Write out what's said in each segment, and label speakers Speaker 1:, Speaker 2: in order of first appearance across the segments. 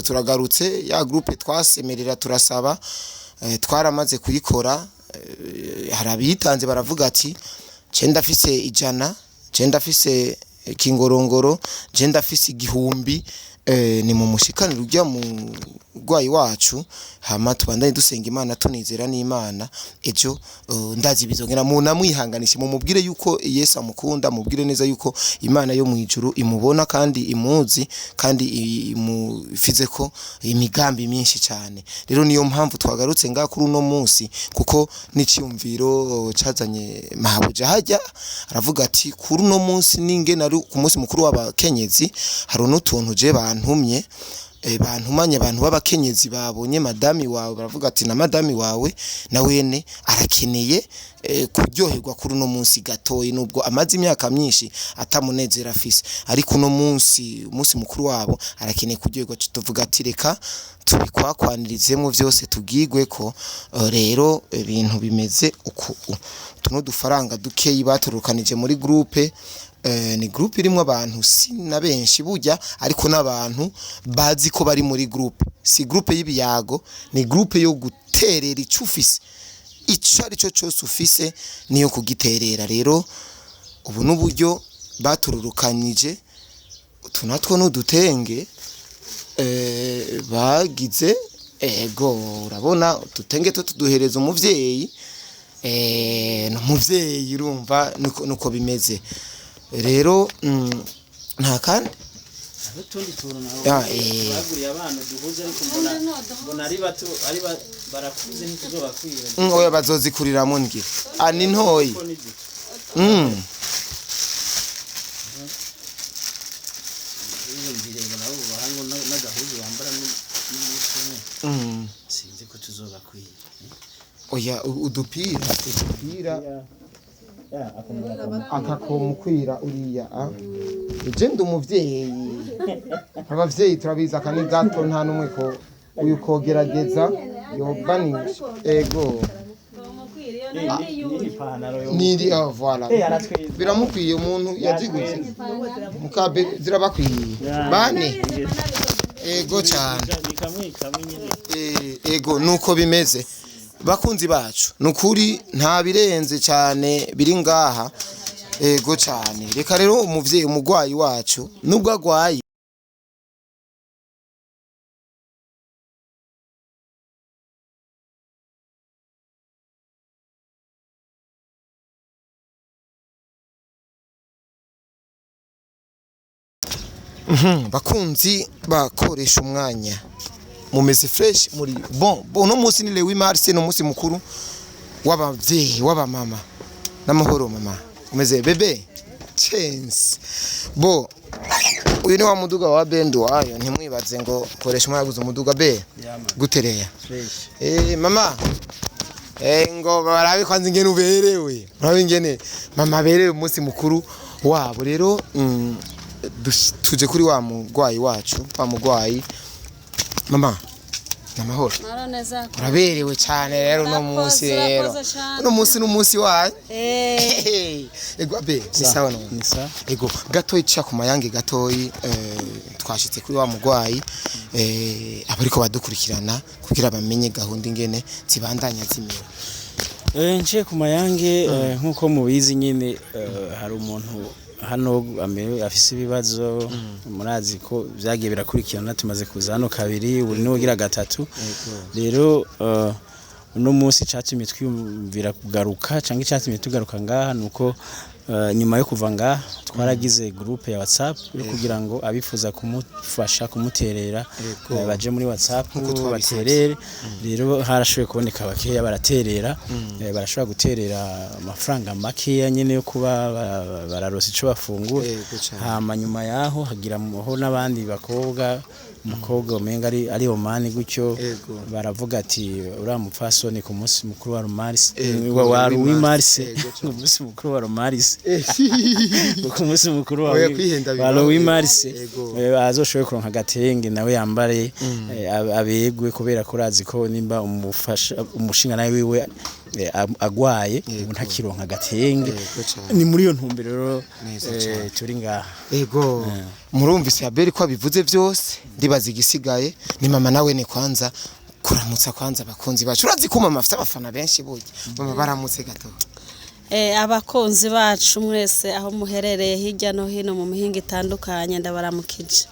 Speaker 1: turagarutse ya groupe twasemerera turasaba twaramaze kuyikora hari abitanze baravuga ati je ndafise 100 je ndafise kingorongoro je ndafise 1000 ni mu mushikanira ujya mu rwayi wacu hama tubandanye dusenga Imana tunizera n'Imana ejo ndazi bizongera mu namwihanganishe mu mubwire yuko Yesu amukunda mubwire neza yuko Imana yo mu ijuru imubona kandi imuzi kandi imufize ko imigambi myinshi cyane rero niyo mpamvu twagarutse nga kuri uno munsi kuko n'iciyumviro cazanye mahabuja hajya aravuga ati kuri uno munsi ninge nari ku munsi mukuru w'abakenyezi hari n'utuntu je bantumye bantumanye abantu b'abakenyezi babonye madami wawe baravuga ati na madami wawe na wene arakeneye kuryoherwa kuri uno munsi gatoyi nubwo amazi imyaka myinshi atamunezera afise ariko uno munsi mukuru wabo arakeneye kuryoherwa tuvuga ati reka tubikwakwanirizemwe vyose tugigwe ko rero ibintu bimeze uko tuno dufaranga dukeyi baturukanije muri groupe ni groupe irimo abantu si na benshi burya ariko n'abantu bazi ko bari muri groupe si groupe y'ibiyago ni groupe yo guterera icufise ico ari cyo cyose ufise niyo kugiterera rero ubu n'uburyo batururukanyije tunatwo n'udutenge bagize ego urabona dutenge to tuduhereza umuvyeyi n'umuvyeyi urumva nuko bimeze rero nta kandi
Speaker 2: tundi tuntu naho baguriye abana duhuze ariko mbona ari bato ari barakuze ntituzobakwira
Speaker 1: oya bazozikuriramo ngira ni ntoyi
Speaker 2: sinzi ko tuzobakwira
Speaker 1: oya udupira akakomukwira uriya je ndi umuvyeyi abavyeyi turabiza kani gato nta numwe ko uyu kogerageza yobanisha ego niri voilà biramukwiye umuntu yaziguze mukabe zirabakwiye bane ego cyane ego nuko bimeze bakunzi bacu nukuri nta birenze cyane biri ngaha ego cyane reka rero umuvyeyi umugwayi wacu nubwo agwaye bakunzi bakoresha umwanya mumeze fresh muri bon no munsi ni le 8 mars no munsi mukuru w'abavyeyi w'abamama n'amahoro mama umeze bebe chance uyu ni wa muduga wa bendo wayo ntimwibaze ngo koresha umwanya guza umuduga be gutereya mama ngo barabe kwanze ingene uberewe barabe ingene mama berewe umunsi mukuru wabo rero tuje kuri wa mugwayi wacu wa mugwayi mama namahoro uraberewe cyane rero no munsi rero no munsi n'umunsi wawe ego abe nisawa no nisa ego gatoyi cha ku mayange gatoyi twashitse kuri wa mugwayi abariko badukurikirana kugira bamenye gahunda ingene zibandanya zimira
Speaker 2: nje ku mayange nkuko mubizi nyine hari umuntu hano afise ibibazo murazi ko byagiye birakurikirana tumaze kuza hano kabiri uri no gira gatatu rero uno munsi cyatumye twiyumvira kugaruka cyangwa cyatumye tugaruka ngaha nuko nyuma yo kuva ngaha twaragize groupe ya WhatsApp yo kugira ngo abifuza kumufasha kumuterera baje muri WhatsApp baterere rero harashoboye kuboneka bakeya baraterera barashobora guterera amafaranga makeya nyene yo kuba bararosa ico bafungura hama nyuma yaho hagira muho n'abandi bakobwa umukobwa umenga ari omani gutyo baravuga ati ura mupfasoni ku munsi mukuru wa Romaris wa Louis ku munsi mukuru wa Romaris ku munsi mukuru wa Louis Mars azoshoye kuronka gatenge nawe yambare abegwe kubera ko razi ko nimba umufasha umushinga nawe wiwe agwaye ubu ntakironka agatenge ni muri iyo ntumbero rero turi ngaha
Speaker 1: ego murumvise Abel ko abivuze byose ndibaza igisigaye ni mama nawe ni kwanza kuramutsa kwanza abakunzi bacu urazi ko mama afite abafana benshi burya mama baramutse gato
Speaker 3: abakunzi bacu mwese aho muherereye hirya no hino mu mihinga itandukanye ndabaramukije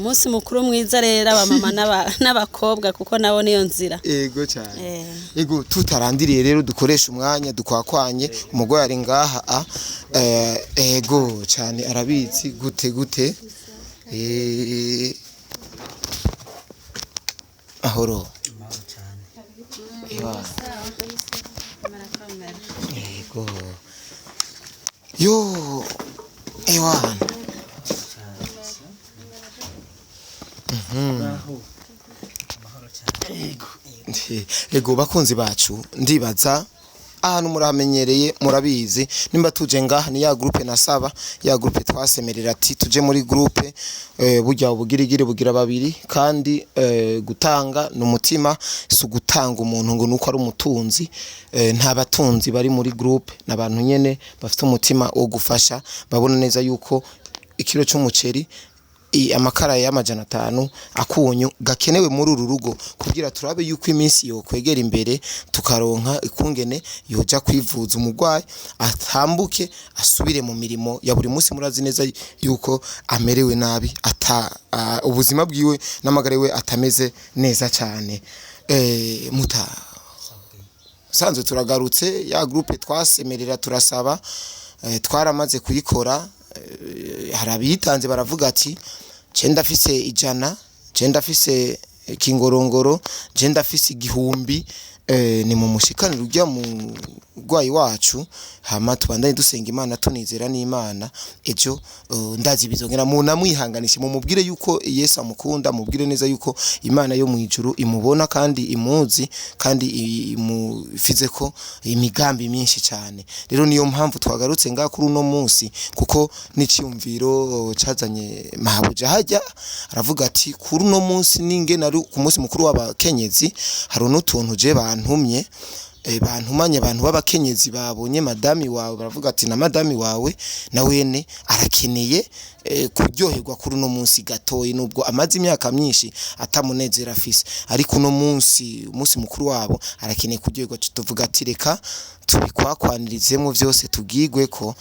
Speaker 3: munsi mukuru mwiza rero abamama n'abakobwa kuko nabo niyo nzira
Speaker 1: ego cyane ego tutarandiriye rero dukoresha umwanya dukwakwanye umugore ari ngaha ego cyane arabizi gute ahoro ego yo ewan ego bakunzi bacu ndibaza ahantu muramenyereye murabizi nimba tuje ngaha ni ya groupe nasaba ya groupe twasemerera ati tuje muri groupe burya ubugirigire bugira babiri kandi gutanga n'umutima su gutanga umuntu ngo nuko ari umutunzi nta batunzi bari muri groupe nabantu nyene bafite umutima wo gufasha babona neza yuko ikiro cy'umuceri amakara y'amajana 5 akunyu gakenewe muri uru rugo kugira turabe yuko iminsi yo kwegera imbere tukaronka ikungene yoja kwivuza umugwayi atambuke asubire mu mirimo ya buri munsi murazi neza yuko amerewe nabi ubuzima bwiwe n'amagara we atameze neza cyane muta sanzwe turagarutse ya groupe twasemerera turasaba twaramaze kuyikora hari abitanze baravuga ati cenda afise 100 cenda afise kingorongoro cenda afise 1000 ni mu mushikanira ujya mu gwayi wacu hama tubandanye dusenga Imana tunizera n'Imana ejo ndazi bizongera mu namwihanganishe mu mubwire yuko Yesu amukunda mubwire neza yuko Imana yo mu ijuru imubona kandi imuzi kandi imufize ko imigambi myinshi cyane rero niyo mpamvu twagarutse nga kuri uno munsi kuko n'iciyumviro cazanye mahabuja hajya aravuga ati kuri uno munsi ninge nari ku munsi mukuru w'abakenyezi hari n'utuntu je bantumye bantumanye abantu b'abakenyezi babonye madami wawe baravuga ati na madami wawe na wene arakeneye kuryoherwa kuri no munsi gatoyi nubwo amazi imyaka myinshi atamunezera afise ariko no munsi mukuru wabo arakeneye kuryoherwa tuvuga ati reka tubikwakwanirizeemo byose tugigwe ko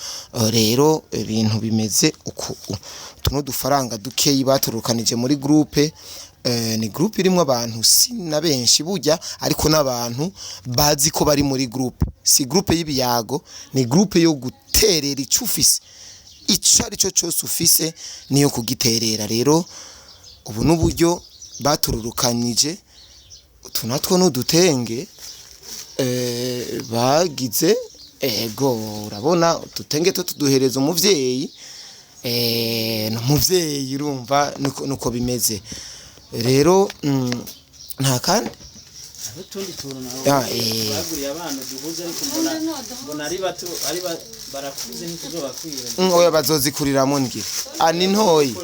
Speaker 1: rero ibintu bimeze uko tuno dufaranga dukeyi baturukanije muri groupe ni groupe irimo abantu si na benshi burya ariko n'abantu bazi ko bari muri groupe si groupe y'ibiyago ni groupe yo guterera icufise ico ari cyo cyose ufise niyo kugiterera rero ubu n'uburyo batururukanije tunatwo n'udutenge bagize ego urabona tutenge to tuduhereza umuvyeyi n'umuvyeyi urumva nuko bimeze rero nta kandi
Speaker 2: tundi tuntu baguriye abana duhuze ariko mbona ari bato ari barakuze ntituzobakwira
Speaker 1: oya bazozikuriramo ngi ani ntoyi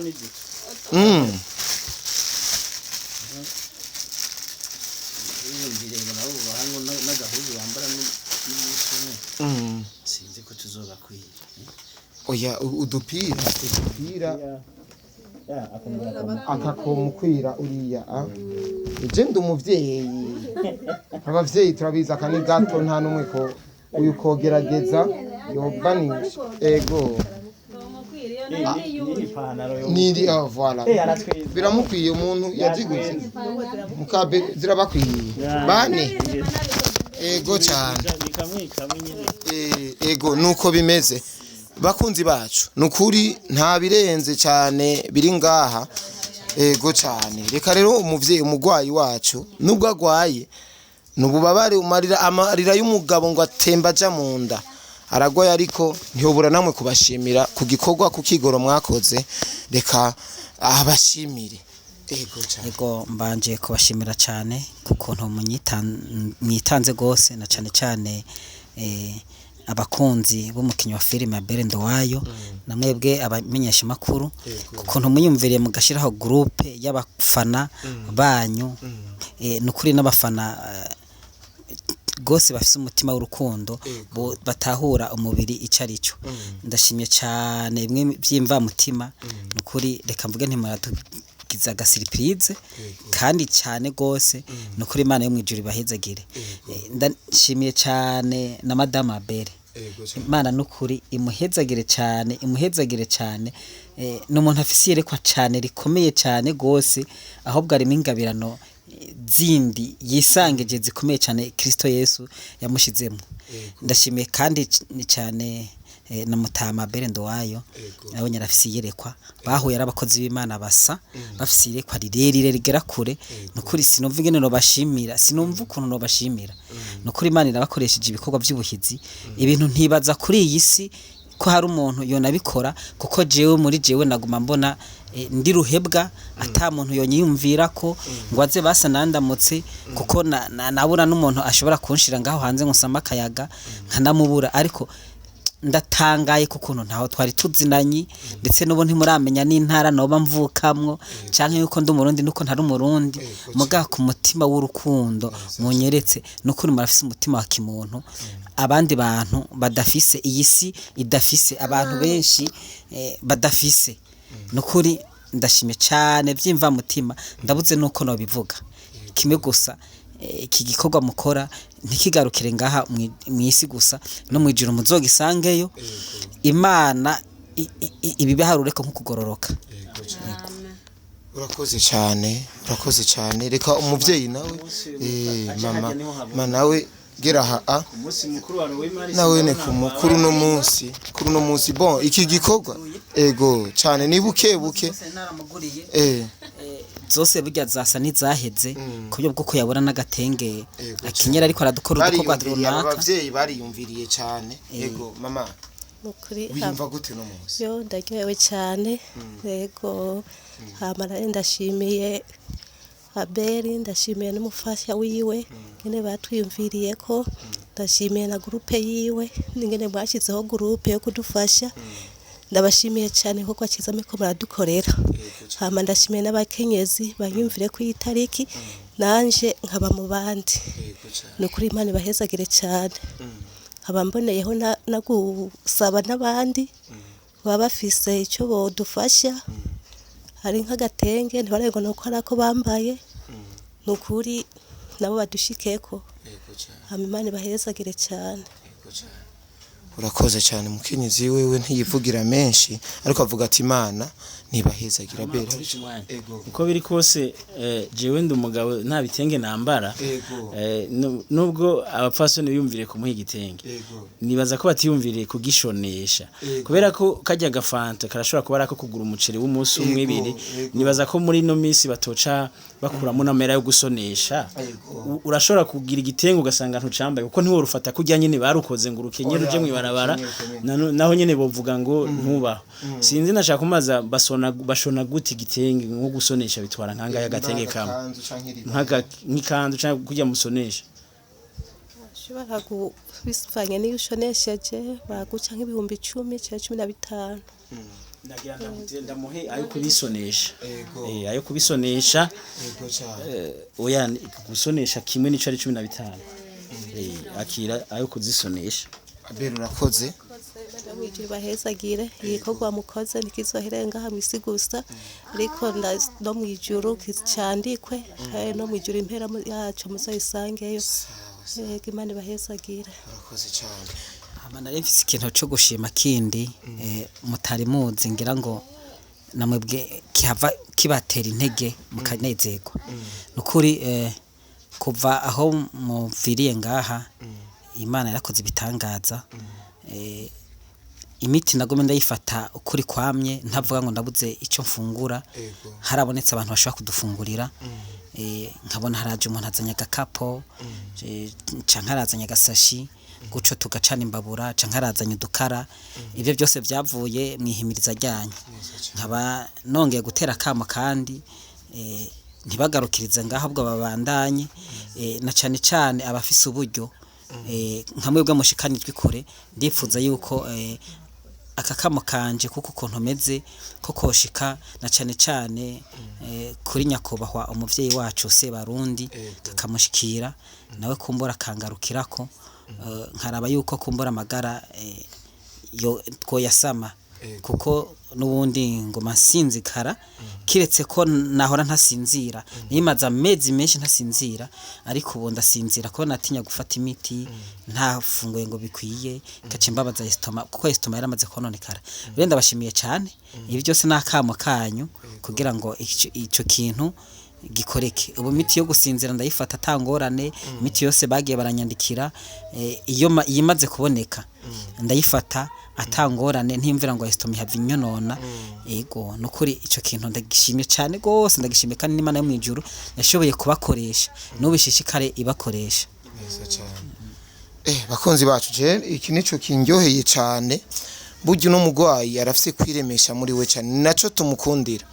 Speaker 2: sinzi ko tuzobakwira
Speaker 1: oya udupira akakomukwira uriya je ndi umuvyeyi abavyeyi turabiza akani gato nta numwe ko uyu kogerageza yobanisha ego niri voilà biramukwiye umuntu yaziguze mukabe zirabakwiye bane ego cyane ego nuko bimeze bakunzi bacu nukuri nta birenze cyane biri ngaha ego cyane reka rero umuvyeyi umugwayi wacu nubwo agwaye nububabare umarira amarira y'umugabo ngo atemba aja munda aragwaye ariko ntiyobura namwe kubashimira ku gikorwa ku kigoro mwakoze reka abashimire
Speaker 4: ego mbanje kubashimira cyane kuko mwitanze gose na cyane abakunzi b'umukinyi wa filime ya Abel Nduwayo namwebwe abamenyesha makuru kuko ntumuyumviriye mugashiraho groupe y'abafana banyu nukuri n'abafana gose bafise umutima w'urukundo batahura umubiri icarico ndashimye cyane bimwe byimva mutima nukuri reka mvuge ntimuratugiza agasiripurize kandi cyane gose nukuri Imana yo mwijuru bahezagire ndashimiye cyane na Madame Abere Imana nukuri imuhezagire cyane n'umuntu afise yerekwa cyane rikomeye cyane gose ahubwo arimo ingabirano zindi yisangeje zikomeye cyane Kristo Yesu yamushizemo ndashimiye kandi cyane na Mutama Abere Nduwayo nabo nyarafise yerekwa bahuye arabakozi b'Imana basa bafise yerekwa rirerire rigera kure nukuri sinumva ingene no bashimira sinumva ukuntu no bashimira nukuri Imana irabakoresheje ibikorwa by'ubuhizi ibintu ntibaza kuri iyi si ko hari umuntu yonabikora kuko jewe muri jewe naguma mbona ndi ruhebwa ata muntu yonyiyumvira ko ngo aze basa nandamutse kuko nabura n'umuntu ashobora kunshira ngaho hanze ngusama akayaga nkanamubura ariko ndatangaye kukuntu ntaho twari tuzinanyi ndetse n'ubu ntimuramenya n'intara noba mvukamwo canke yuko ndi umurundi nuko ntari umurundi muga ku mutima w'urukundo munyeretse nukuri murafise umutima wa kimuntu abandi bantu badafise iyi si idafise abantu benshi badafise nukuri ndashimye cyane byimva mutima ndabuze nuko no bivuga kimwe gusa iki gikorwa mukora ntikigarukire ngaha mwisi gusa no mwijuru muzogisangeyo Imana ibibaharureka nko kugororoka
Speaker 1: urakoze cyane reka umuvyeyi nawe mama nawe gera ha
Speaker 2: umunsi mukuru wawe w'Imana
Speaker 1: nawe ne ku mukuru no munsi bon iki gikorwa ego cyane ni buke
Speaker 4: zose burya zasa nizaheze kubyo bwo kuyabura n'agatenge akinyera ariko aradukora udukorwa runaka
Speaker 1: abavyeyi bariyumviriye cyane ego mama
Speaker 3: nukuri
Speaker 1: wiyumva gute no munsi
Speaker 3: yo ndaryohewe cyane yego hamara ndashimiye Aberi ndashimiye n'umufasha wiwe ngene batwiyumviriye ko ndashimiye na groupe yiwe ngene bashizeho groupe yo kudufasha ndabashimiye cyane kuko akizame ko baradukorera hama ndashimiye n'abakenyezi banyumvire ku itariki nanje nkaba mu bandi nukuri Imana bahezagire cyane abamboneyeho na gusaba n'abandi baba bafise icyo bodufasha hari nk'agatenge ntibarengo nuko arako bambaye nukuri nabo badushikeko hama Imana bahezagire cyane
Speaker 1: urakoze cyane mukenyezi wewe ntiyivugira menshi ariko avuga ati Imana nibahezagira bera
Speaker 2: uko biri kose jewe ndi umugabo nta bitenge nambara nubwo abapfasoni biyumvire kumuha igitenge nibaza ko batiyumviriye kugishonesha kubera ko kajya gafanta karashobora kuba arako kugura umuceri w'umunsi umwe ibiri nibaza ko muri no minsi batoca bakuramo namera yo gusonesha urashobora kugira igitenge ugasanga ntucambaye kuko ntiwo rufata kujya nyine barukoze ngo urukenyero uje mwibarabara naho nyine bovuga ngo ntubaho sinzi nashaka kumaza bashona gute igitenge nko gusonesha bitwara nkanga y'agatenge kamwe nk'ikanzu cyangwa kujya musonesha
Speaker 3: ashobora kubisfanya niyo ushonesheje baguca nk'ibihumbi 10 cyangwa 15
Speaker 2: nagira ndamuhe ayo kubisonesha ayo kubisonesha oya gusonesha kimwe n'ico ari 15 akira ayo kuzisonesha
Speaker 1: Abera urakoze
Speaker 3: mwijuru bahezagire igikorwa mukoze nikizoherenga hamwe isi gusa ariko no mwijuru kicandikwe no mwijuru impera yacu muzoyisangeyo Imana bahezagire
Speaker 1: urakoze cyane
Speaker 4: amana rifise ikintu cyo gushima kindi mutari muzi ngira ngo namwebwe kihava kibatera intege mukanezerwa nukuri kuva aho muviriye ngaha Imana yarakoze ibitangaza imiti nagome ndayifata ukuri kwamye ntavuga ngo ndabuze icyo mfungura harabonetse abantu bashaka kudufungurira nkabona haraje umuntu azanya agakapo canke arazanya agasashi guco tugacana imbabura canke arazanya udukara ibyo byose byavuye mwihimiriza ryanyu nkaba nongeye gutera kama kandi ntibagarukirize ngaho bwo babandanye na cyane abafise uburyo nka mwebwe mushikanijwe kure ndifuza yuko akakamo kanje kuko ukuntu meze ko koshika na cane cane kuri nyakubahwa umuvyeyi wacu Sebarundi kakamushikira nawe kumbura kangarukirako nkaraba yuko kumbura amagara yo twoyasama kuko nubundi ngoma sinzikara kiretse ko nahora ntasinzira nimaza amezi menshi ntasinzira ariko ubu ndasinzira ko natinya gufata imiti ntafunguye ngo bikwiye kacimbabaza estoma kuko estoma yaramaze kononekara rero ndabashimiye cyane ibi byose nakamo kanyu kugira ngo ico kintu gikoreke ubu miti yo gusinzira ndayifata tangorane miti yose bagiye baranyandikira iyo yimaze kuboneka ndayifata atangorane ntimvira ngo estoma have inyonona yego nukuri ico kintu ndagishimye cyane gose ndagishimye kandi n'Imana yo mwijuru yashoboye kubakoresha nubishishikare ibakoresha
Speaker 1: neza cyane bakonzi bacu je iki nico kinyoheye cyane buryo no mugwayi arafise kwiremesha muri we cyane naco tumukundira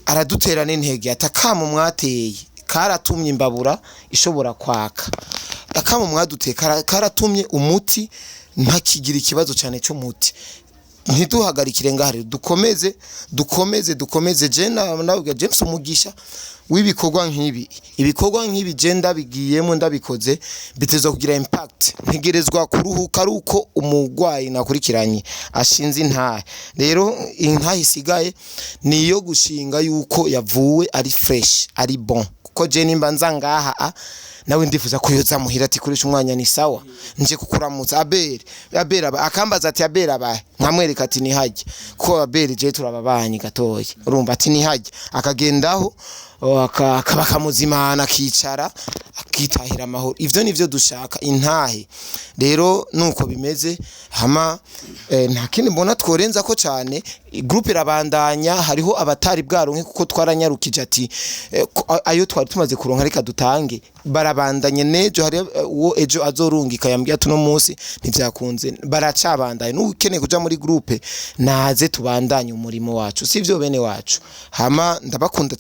Speaker 1: aradutera n'intege atakamu mwateye karatumye imbabura ishobora kwaka akamu mwaduteye karatumye umuti ntakigira ikibazo cyane cyo muti ntiduhagarikire ngahari dukomeze je nawe James umugisha w'ibikorwa nk'ibi je ndabigiyemo ndabikoze biteza kugira impact ntegerezwa kuruhuka ruko umugwayi nakurikiranye ashinze intahe rero intahe isigaye niyo gushinga yuko yavuwe ari fresh ari bon kuko je nimba nzangaha nawe ndifuza kuyoza muhira ati kurisha umwanya ni sawa nje kukuramutsa abere akambaza ati abere abahe nkamwereka ati ni haje ko abere je turababanyi gatoye urumva ati ni haje akagendaho akaba kamuzimana akicara akitahira amahoro ivyo nivyo dushaka intahe rero nuko bimeze hama nta kindi mbona tworenza ko cyane groupe irabandanya hariho abatari bwaronke kuko twaranyarukije ati ayo twari tumaze kuronka reka dutange barabandanye nejo hari uwo ejo azorungika yambwiye tuno munsi ntivyakunze baracabandanye n'ukeneye kuja muri groupe naze tubandanye umurimo wacu sivyo bene wacu hama ndabakunda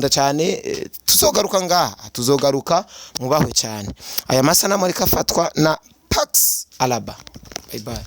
Speaker 1: cyane tuzogaruka ngaha tuzogaruka mubahwe cyane aya masana muri kafatwa na Pax Alaba bye bye.